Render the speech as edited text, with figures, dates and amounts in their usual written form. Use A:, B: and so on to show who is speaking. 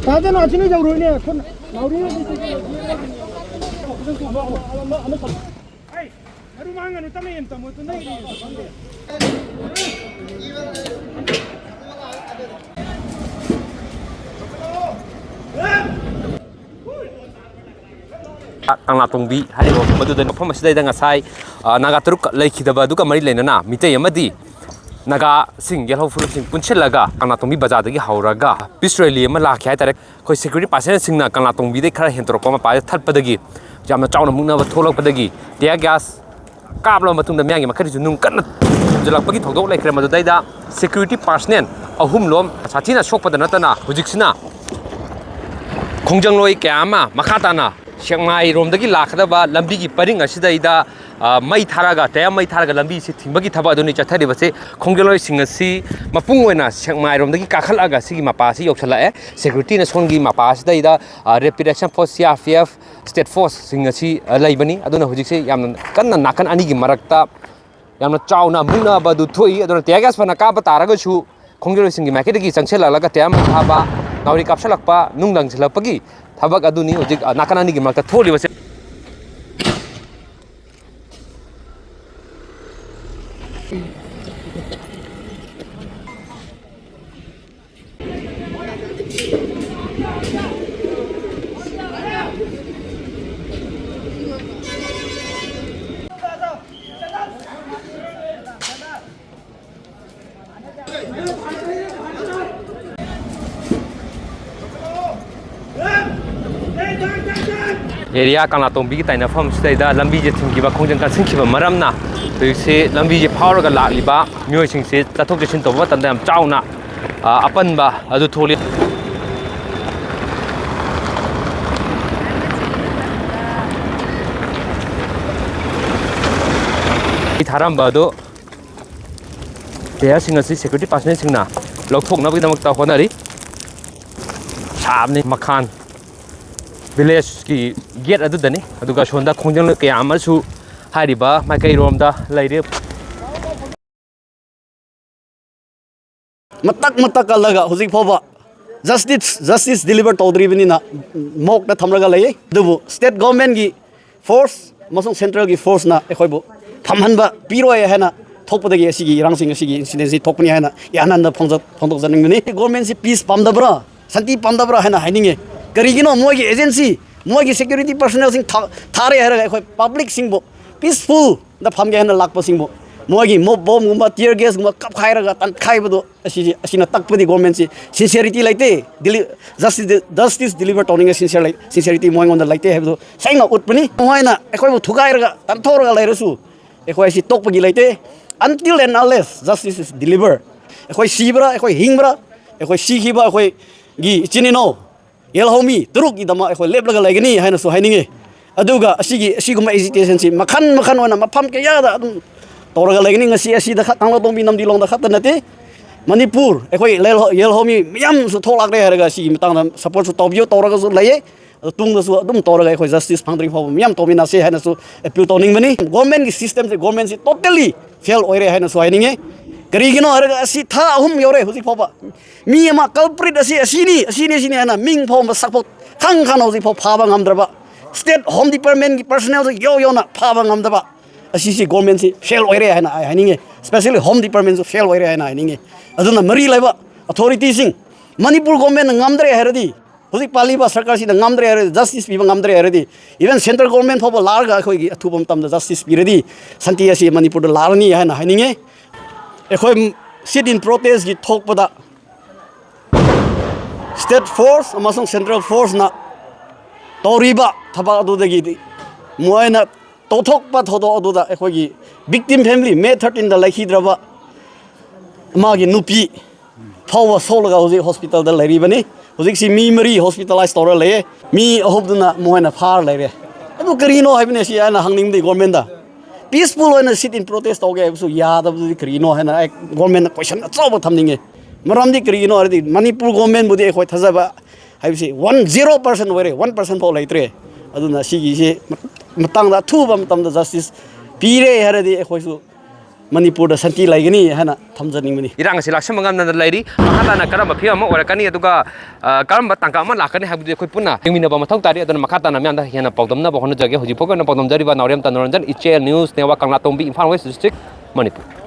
A: 다들 아침에 저러네. 나우리네. 하루 망가는 땀에 임다 못 내.
B: Kanglatongbi hari ini madu dan apa masih ada ngasai naga teruk lagi kita badu kamari lain na mitai amadi naga sing yellow full sing punchel laga Kanglatongbi bazar dagi hauraga Australia malah kaya tarik koi security pasien sing na Kanglatongbi dek kara hentrok pama pada thal padagi jam na cawan mungna batholok padagi dia gas kabel matung dah miangi makari junung kan jalak pagi thokdok lai kira madu dai da security pasien ahum lom sathina sok pada natana hujiksina kongjang loi kaya ama makatana Chiangmai romdagi lakhdaba lambigi paring asidai mai tharaga taya mai tharaga lambi si thingba thaba aduni chathari base khongeloi singasi mapung oina Chiangmai romdagi kakhalaga sigi mapa si yoksala security na songi mapa asidai rapid action force CRPF state force singasi laibani aduna hujikse yamna kanna nakan ani gi marakta yamna chauna mungna badu thoi aduna tiagas pana ka ba taraga chu khongeloi singi market gi changsela laga taya mai thaba nauri kapsalakpa nungdang silapagi Thabak aduni ojik nakanani gi makta tholi base area Kanglatongbi ki taina phom stai da lambi je thingki ba khongjang ka singki ba maramna to se lambi je phawra ga lakliba myoi sing se tathok jesin to ba tan dam chauna apan ba adu tholi tharam ba do dia singasi security personnel singna lokthok na bi damak ta honari sabni makhan village ki gate adu dani aduga sonda khongjang kaya amasu hariba maikai romda laire
C: matak kalaga huzik phoba justice deliver tawdribini na mok na thamraga lay dubu state government gi force masong central gi force na ekhoibu thamhanba piroi hena thokpadagi asigi rangsing asigi incident thokpani hena yananda phongdok janingni government si peace pamdabra santi pamdabra hena haininge karigino mogi agency mogi security personnel sing thare hera khoi public singbo peaceful da phamge hena lakpa singbo mogi mob bomb gumba tear gas gumba kap khairaga tan khaibodo asina takpadi government si sincerity laite justice deliver toning sincerity moing on the laite hebdo sainga utpani moina ekhoi bu thugairaga tan thoraga lairasu ekhoi si tokpagi laite until and unless justice is deliver ekhoi sibra ekhoi hingbra ekhoi sikhiba ekhoi gi chinino yelhomi turuk idama ekhoi leblaga laigani haina so haininge aduga asiguma agitation si makhan wana mafam ke yada adum toraga laigani ngasi asida khat Kanglatongbi namdi longda khat nate Manipur ekhoi yelhomi miyam su tholak re haraga si matang support su tobio toraga su laye tung su adum toraga ekhoi justice phangdri phaw miyam tomina se haina su appeal toning mani government ki system se government si totally fail oire haina so haininge karigino haraga asi tha ahum yore huzik phoba mi ama culprit asini ana ming phom sakpot khang hozik pho phaba ngamdraba state home department ki personnel yo na phaba ngamdaba asi government si fail oire haina haininge especially home department so fail oire haina haininge aduna mari laiba authority sing Manipur government ngamdre heradi huzik Palliba sarkar si ngamdre heradi justice piba ngamdre heradi even central government phoba larga khoi gi athubam tam justice piradi santi asi Manipur da larni haina haininge ekhoi sit in protest gi thokpada state force amasung central force na toriba thaba adudagi moina tothokpa thodo aduda ekhoi gi victim family May 13 da laikhidraba magi nupi phawa solaga hoji hospital da lairibani hoji si mi mari hospitalized tora laye mi ahobduna moina phar laire adu karino haibne si ana hangning di government da peaceful oina sit in protest toge so yadabdi karino hena government question achoba thamninge maramdi karino ardi Manipur government budi ekhoi thajaba haibsi 10% were 1% pho laitre aduna sigi si matang da thuba matam da justice pire haradi ekhoi su Manipur da santi laigani hana thamjaning
B: irang asi laksam mangam na lairi makata na karam phia ma orakani aduga karam tangka ma lakani habu khoi punna engmina ba mathau tari adana makata na myanda hiana pawdam na bahon jage hoji pokona pawdam jari ba naurem tanoranjan ichel news newa Kanglatongbi Imphal West district Manipur